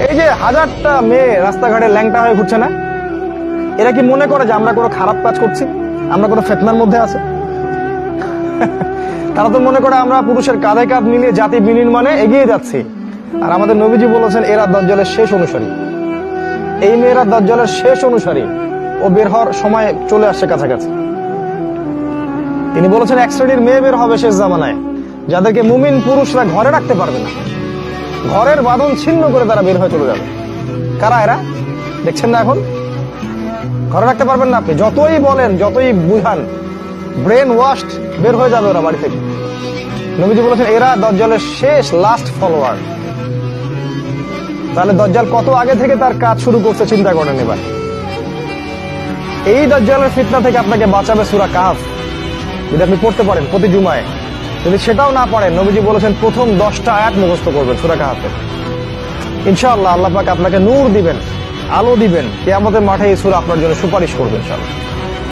এই যে হাজারটা মেয়ে রাস্তাঘাটে ল্যাংটা হয়ে ঘুরছে না, এরা কি মনে করে যে আমরা কোনো খারাপ কাজ করছি, আমরা কোনো ফিতনার মধ্যে আছে? তারা তো মনে করে আমরা পুরুষের কাঁধে কাঁধ মিলিয়ে জাতি বিনির্মাণে এগিয়ে যাচ্ছি। আর আমাদের নবীজি বলেছেন এরা দাজ্জালের শেষ অনুসারী, এই মেয়েরা দাজ্জালের শেষ অনুসারী, ও বের হওয়ার সময় চলে আসছে কাছাকাছি। তিনি বলেছেন এক শ্রেণীর মেয়ে বের হবে শেষ জামানায়, যাদেরকে মুমিন পুরুষরা ঘরে রাখতে পারবে না, ঘরের বাঁধন ছিন্ন করে তারা বের হয়ে চলে যাবে। কারা এরা দেখছেন না? এখন ঘরে রাখতে পারবেন না আপনি, যতই বলেন যতই বুঝান, ব্রেন ওয়াশড বের হয়ে যাবে ওরা বাড়ি থেকে। নবীজি বলেছেন এরা দাজ্জালের শেষ লাস্ট ফলোয়ার। তাহলে দাজ্জাল কত আগে থেকে তার কাজ শুরু করছে চিন্তা করেন এবার। এই দাজ্জালের ফিতনা থেকে আপনাকে বাঁচাবে সূরা কাহফ, যদি আপনি পড়তে পারেন প্রতি জুমায়। যদি সেটাও না পারেন, নবীজি বলেছেন প্রথম 10টা আয়াত মুখস্থ করবেন সূরা কাহফের। ইনশাআল্লাহ আল্লাহ পাক আপনাকে নূর দিবেন, আলো দিবেন, কিয়ামতের মাঠে এই সূরা আপনার জন্য সুপারিশ করবে ইনশাআল্লাহ।